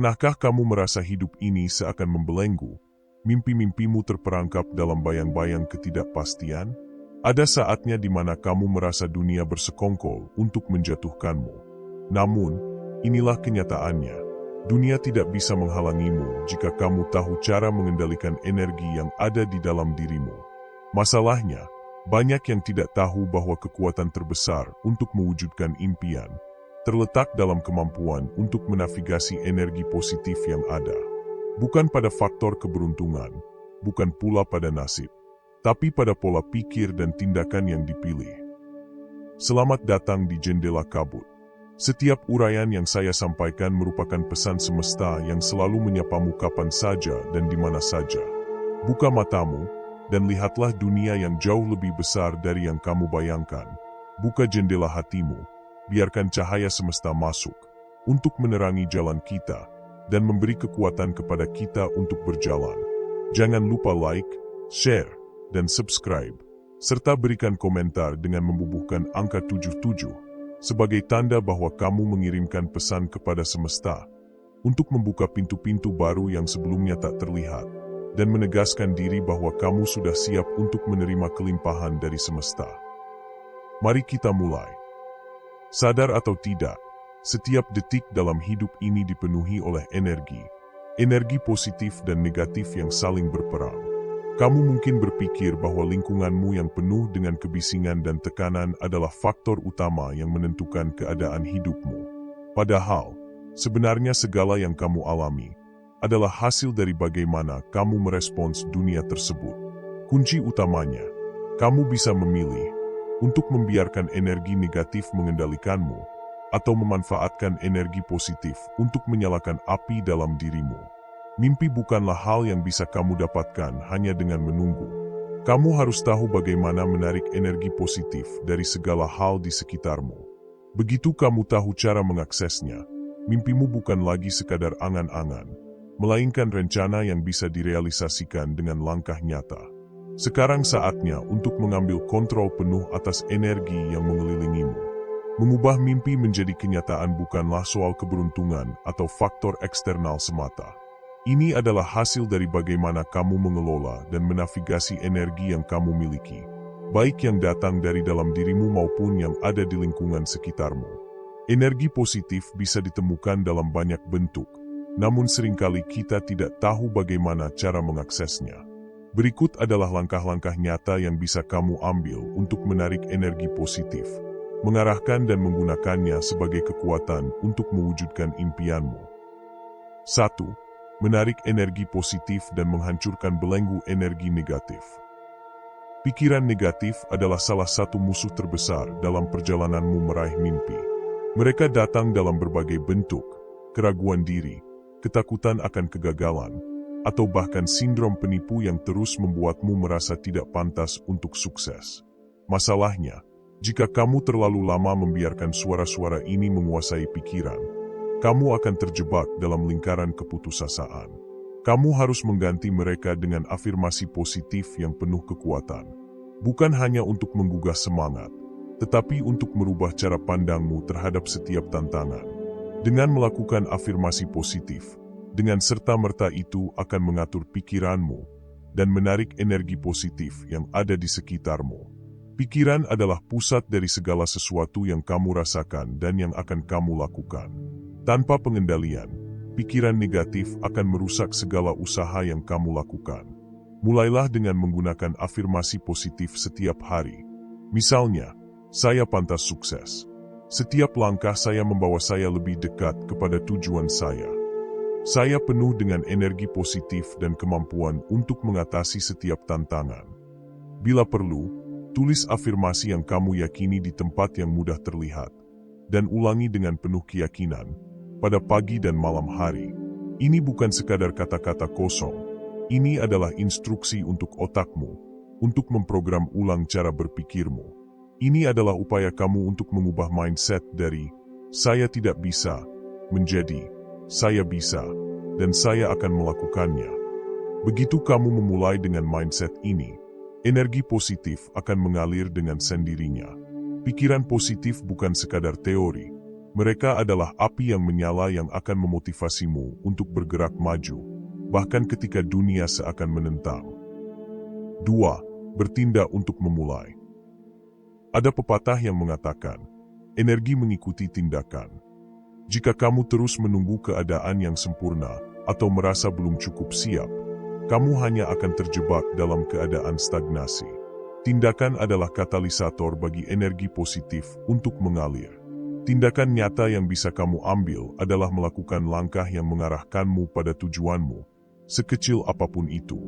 Pernahkah kamu merasa hidup ini seakan membelenggu? Mimpi-mimpimu terperangkap dalam bayang-bayang ketidakpastian? Ada saatnya di mana kamu merasa dunia bersekongkol untuk menjatuhkanmu. Namun, inilah kenyataannya. Dunia tidak bisa menghalangimu jika kamu tahu cara mengendalikan energi yang ada di dalam dirimu. Masalahnya, banyak yang tidak tahu bahwa kekuatan terbesar untuk mewujudkan impian terletak dalam kemampuan untuk menavigasi energi positif yang ada. Bukan pada faktor keberuntungan, bukan pula pada nasib, tapi pada pola pikir dan tindakan yang dipilih. Selamat datang di Jendela Kabut. Setiap uraian yang saya sampaikan merupakan pesan semesta yang selalu menyapamu kapan saja dan di mana saja. Buka matamu, dan lihatlah dunia yang jauh lebih besar dari yang kamu bayangkan. Buka jendela hatimu, biarkan cahaya semesta masuk, untuk menerangi jalan kita, dan memberi kekuatan kepada kita untuk berjalan. Jangan lupa like, share, dan subscribe, serta berikan komentar dengan membubuhkan angka 77, sebagai tanda bahwa kamu mengirimkan pesan kepada semesta, untuk membuka pintu-pintu baru yang sebelumnya tak terlihat, dan menegaskan diri bahwa kamu sudah siap untuk menerima kelimpahan dari semesta. Mari kita mulai. Sadar atau tidak, setiap detik dalam hidup ini dipenuhi oleh energi positif dan negatif yang saling berperang. Kamu mungkin berpikir bahwa lingkunganmu yang penuh dengan kebisingan dan tekanan adalah faktor utama yang menentukan keadaan hidupmu. Padahal, sebenarnya segala yang kamu alami adalah hasil dari bagaimana kamu merespons dunia tersebut. Kunci utamanya, kamu bisa memilih untuk membiarkan energi negatif mengendalikanmu, atau memanfaatkan energi positif untuk menyalakan api dalam dirimu. Mimpi bukanlah hal yang bisa kamu dapatkan hanya dengan menunggu. Kamu harus tahu bagaimana menarik energi positif dari segala hal di sekitarmu. Begitu kamu tahu cara mengaksesnya, mimpimu bukan lagi sekadar angan-angan, melainkan rencana yang bisa direalisasikan dengan langkah nyata. Sekarang saatnya untuk mengambil kontrol penuh atas energi yang mengelilingimu. Mengubah mimpi menjadi kenyataan bukanlah soal keberuntungan atau faktor eksternal semata. Ini adalah hasil dari bagaimana kamu mengelola dan menavigasi energi yang kamu miliki, baik yang datang dari dalam dirimu maupun yang ada di lingkungan sekitarmu. Energi positif bisa ditemukan dalam banyak bentuk, namun seringkali kita tidak tahu bagaimana cara mengaksesnya. Berikut adalah langkah-langkah nyata yang bisa kamu ambil untuk menarik energi positif, mengarahkan dan menggunakannya sebagai kekuatan untuk mewujudkan impianmu. 1. Menarik energi positif dan menghancurkan belenggu energi negatif. Pikiran negatif adalah salah satu musuh terbesar dalam perjalananmu meraih mimpi. Mereka datang dalam berbagai bentuk: keraguan diri, ketakutan akan kegagalan, atau bahkan sindrom penipu yang terus membuatmu merasa tidak pantas untuk sukses. Masalahnya, jika kamu terlalu lama membiarkan suara-suara ini menguasai pikiran, kamu akan terjebak dalam lingkaran keputusasaan. Kamu harus mengganti mereka dengan afirmasi positif yang penuh kekuatan. Bukan hanya untuk menggugah semangat, tetapi untuk merubah cara pandangmu terhadap setiap tantangan. Dengan melakukan afirmasi positif, dengan serta-merta itu akan mengatur pikiranmu dan menarik energi positif yang ada di sekitarmu. Pikiran adalah pusat dari segala sesuatu yang kamu rasakan dan yang akan kamu lakukan. Tanpa pengendalian, pikiran negatif akan merusak segala usaha yang kamu lakukan. Mulailah dengan menggunakan afirmasi positif setiap hari. Misalnya, saya pantas sukses. Setiap langkah saya membawa saya lebih dekat kepada tujuan saya. Saya penuh dengan energi positif dan kemampuan untuk mengatasi setiap tantangan. Bila perlu, tulis afirmasi yang kamu yakini di tempat yang mudah terlihat, dan ulangi dengan penuh keyakinan, pada pagi dan malam hari. Ini bukan sekadar kata-kata kosong, ini adalah instruksi untuk otakmu, untuk memprogram ulang cara berpikirmu. Ini adalah upaya kamu untuk mengubah mindset dari, saya tidak bisa, menjadi, saya bisa, dan saya akan melakukannya. Begitu kamu memulai dengan mindset ini, energi positif akan mengalir dengan sendirinya. Pikiran positif bukan sekadar teori, Mereka adalah api yang menyala yang akan memotivasimu untuk bergerak maju, bahkan ketika dunia seakan menentang. 2. Bertindak untuk memulai. Ada pepatah yang mengatakan, energi mengikuti tindakan. Jika kamu terus menunggu keadaan yang sempurna atau merasa belum cukup siap, kamu hanya akan terjebak dalam keadaan stagnasi. Tindakan adalah katalisator bagi energi positif untuk mengalir. Tindakan nyata yang bisa kamu ambil adalah melakukan langkah yang mengarahkanmu pada tujuanmu, sekecil apapun itu.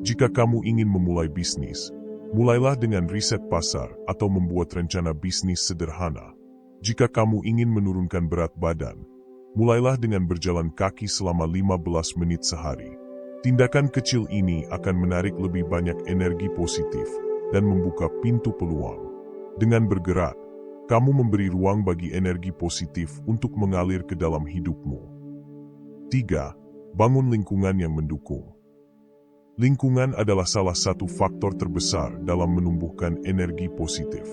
Jika kamu ingin memulai bisnis, mulailah dengan riset pasar atau membuat rencana bisnis sederhana. Jika kamu ingin menurunkan berat badan, mulailah dengan berjalan kaki selama 15 menit sehari. Tindakan kecil ini akan menarik lebih banyak energi positif dan membuka pintu peluang. Dengan bergerak, kamu memberi ruang bagi energi positif untuk mengalir ke dalam hidupmu. 3. Bangun lingkungan yang mendukung. Lingkungan adalah salah satu faktor terbesar dalam menumbuhkan energi positif.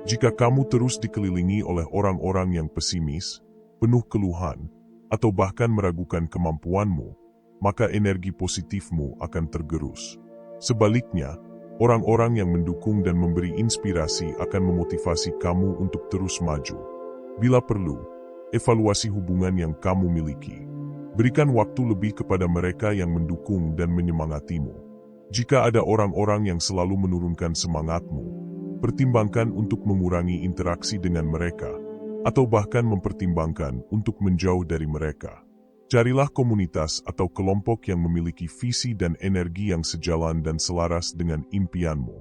Jika kamu terus dikelilingi oleh orang-orang yang pesimis, penuh keluhan, atau bahkan meragukan kemampuanmu, maka energi positifmu akan tergerus. Sebaliknya, orang-orang yang mendukung dan memberi inspirasi akan memotivasi kamu untuk terus maju. Bila perlu, evaluasi hubungan yang kamu miliki. Berikan waktu lebih kepada mereka yang mendukung dan menyemangatimu. Jika ada orang-orang yang selalu menurunkan semangatmu, pertimbangkan untuk mengurangi interaksi dengan mereka, atau bahkan mempertimbangkan untuk menjauh dari mereka. Carilah komunitas atau kelompok yang memiliki visi dan energi yang sejalan dan selaras dengan impianmu.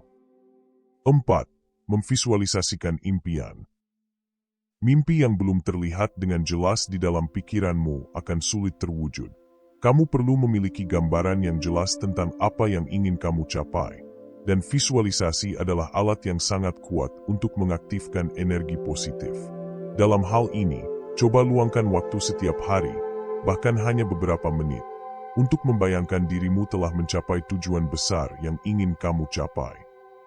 4. Memvisualisasikan impian. Mimpi yang belum terlihat dengan jelas di dalam pikiranmu akan sulit terwujud. Kamu perlu memiliki gambaran yang jelas tentang apa yang ingin kamu capai, dan visualisasi adalah alat yang sangat kuat untuk mengaktifkan energi positif. Dalam hal ini, coba luangkan waktu setiap hari, bahkan hanya beberapa menit, untuk membayangkan dirimu telah mencapai tujuan besar yang ingin kamu capai.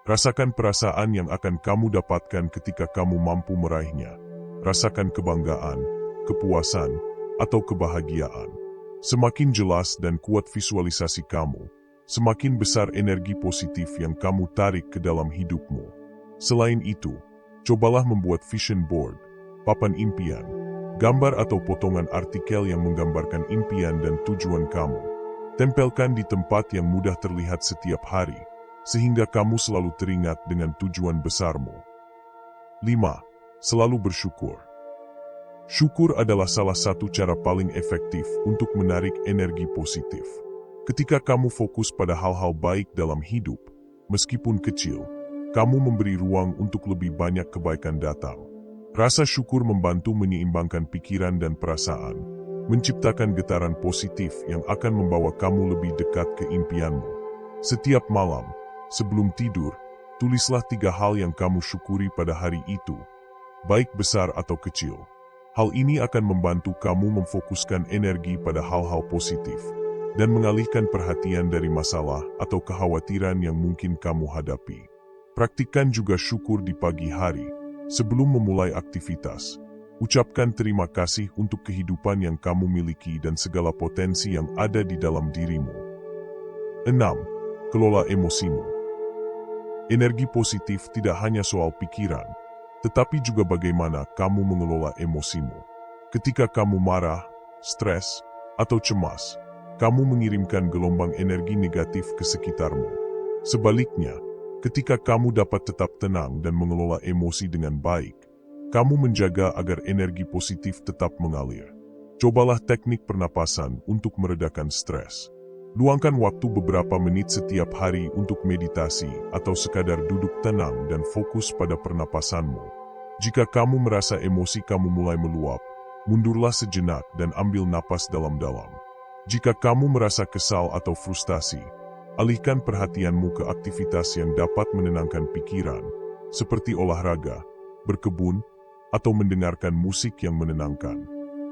Rasakan perasaan yang akan kamu dapatkan ketika kamu mampu meraihnya. Rasakan kebanggaan, kepuasan, atau kebahagiaan. Semakin jelas dan kuat visualisasi kamu, semakin besar energi positif yang kamu tarik ke dalam hidupmu. Selain itu, cobalah membuat vision board, papan impian, gambar atau potongan artikel yang menggambarkan impian dan tujuan kamu. Tempelkan di tempat yang mudah terlihat setiap hari, sehingga kamu selalu teringat dengan tujuan besarmu. 5. Selalu bersyukur. Syukur adalah salah satu cara paling efektif untuk menarik energi positif. Ketika kamu fokus pada hal-hal baik dalam hidup, meskipun kecil, kamu memberi ruang untuk lebih banyak kebaikan datang. Rasa syukur membantu menyeimbangkan pikiran dan perasaan, menciptakan getaran positif yang akan membawa kamu lebih dekat ke impianmu. Setiap malam, sebelum tidur, tulislah 3 hal yang kamu syukuri pada hari itu, baik besar atau kecil. Hal ini akan membantu kamu memfokuskan energi pada hal-hal positif, dan mengalihkan perhatian dari masalah atau kekhawatiran yang mungkin kamu hadapi. Praktikkan juga syukur di pagi hari. Sebelum memulai aktivitas, ucapkan terima kasih untuk kehidupan yang kamu miliki dan segala potensi yang ada di dalam dirimu. 6. Kelola emosimu. Energi positif tidak hanya soal pikiran, tetapi juga bagaimana kamu mengelola emosimu. Ketika kamu marah, stres, atau cemas, kamu mengirimkan gelombang energi negatif ke sekitarmu. Sebaliknya, ketika kamu dapat tetap tenang dan mengelola emosi dengan baik, kamu menjaga agar energi positif tetap mengalir. Cobalah teknik pernapasan untuk meredakan stres. Luangkan waktu beberapa menit setiap hari untuk meditasi atau sekadar duduk tenang dan fokus pada pernapasanmu. Jika kamu merasa emosi kamu mulai meluap, mundurlah sejenak dan ambil napas dalam-dalam. Jika kamu merasa kesal atau frustasi, alihkan perhatianmu ke aktivitas yang dapat menenangkan pikiran, seperti olahraga, berkebun, atau mendengarkan musik yang menenangkan.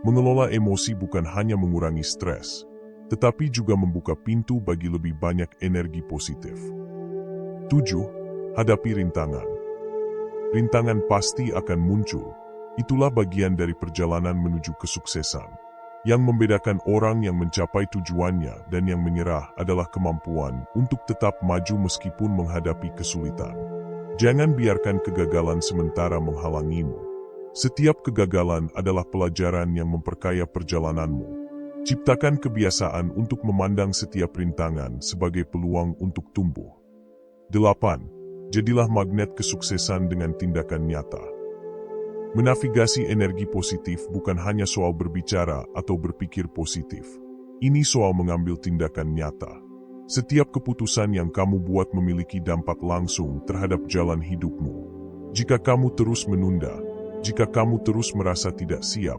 Mengelola emosi bukan hanya mengurangi stres, tetapi juga membuka pintu bagi lebih banyak energi positif. 7. Hadapi rintangan. Rintangan pasti akan muncul, Itulah bagian dari perjalanan menuju kesuksesan. Yang membedakan orang yang mencapai tujuannya dan yang menyerah adalah kemampuan untuk tetap maju meskipun menghadapi kesulitan. Jangan biarkan kegagalan sementara menghalangimu. Setiap kegagalan adalah pelajaran yang memperkaya perjalananmu. Ciptakan kebiasaan untuk memandang setiap rintangan sebagai peluang untuk tumbuh. 8. Jadilah magnet kesuksesan dengan tindakan nyata. Menavigasi energi positif bukan hanya soal berbicara atau berpikir positif. Ini soal mengambil tindakan nyata. Setiap keputusan yang kamu buat memiliki dampak langsung terhadap jalan hidupmu. Jika kamu terus menunda, jika kamu terus merasa tidak siap,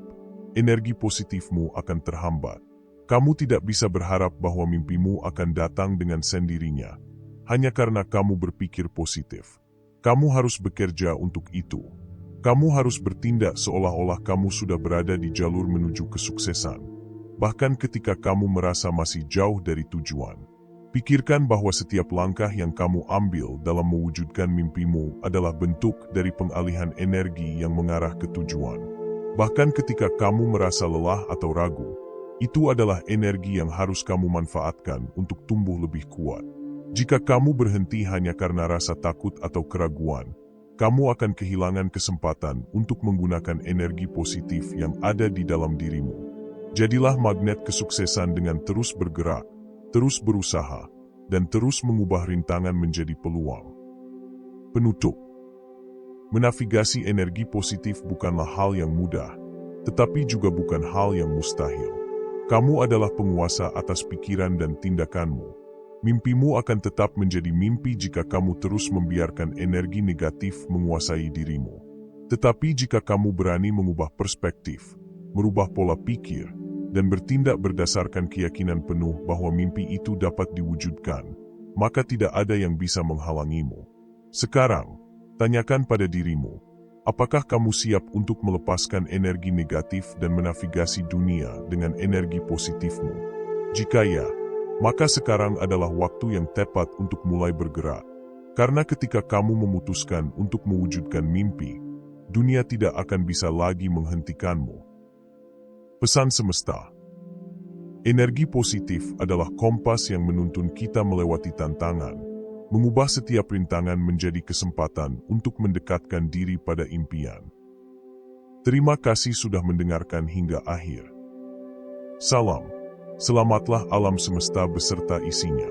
energi positifmu akan terhambat. Kamu tidak bisa berharap bahwa mimpimu akan datang dengan sendirinya, hanya karena kamu berpikir positif. Kamu harus bekerja untuk itu. Kamu harus bertindak seolah-olah kamu sudah berada di jalur menuju kesuksesan. Bahkan ketika kamu merasa masih jauh dari tujuan. Pikirkan bahwa setiap langkah yang kamu ambil dalam mewujudkan mimpimu adalah bentuk dari pengalihan energi yang mengarah ke tujuan. Bahkan ketika kamu merasa lelah atau ragu, itu adalah energi yang harus kamu manfaatkan untuk tumbuh lebih kuat. Jika kamu berhenti hanya karena rasa takut atau keraguan, kamu akan kehilangan kesempatan untuk menggunakan energi positif yang ada di dalam dirimu. Jadilah magnet kesuksesan dengan terus bergerak, terus berusaha, dan terus mengubah rintangan menjadi peluang. Penutup. Menavigasi energi positif bukanlah hal yang mudah, tetapi juga bukan hal yang mustahil. Kamu adalah penguasa atas pikiran dan tindakanmu. Mimpimu akan tetap menjadi mimpi jika kamu terus membiarkan energi negatif menguasai dirimu. Tetapi jika kamu berani mengubah perspektif, merubah pola pikir, dan bertindak berdasarkan keyakinan penuh bahwa mimpi itu dapat diwujudkan, maka tidak ada yang bisa menghalangimu. Sekarang, tanyakan pada dirimu, apakah kamu siap untuk melepaskan energi negatif dan menavigasi dunia dengan energi positifmu? Jika ya, maka sekarang adalah waktu yang tepat untuk mulai bergerak. Karena ketika kamu memutuskan untuk mewujudkan mimpi, dunia tidak akan bisa lagi menghentikanmu. Pesan semesta. Energi positif adalah kompas yang menuntun kita melewati tantangan, mengubah setiap rintangan menjadi kesempatan untuk mendekatkan diri pada impian. Terima kasih sudah mendengarkan hingga akhir. Salam. Selamatlah alam semesta beserta isinya.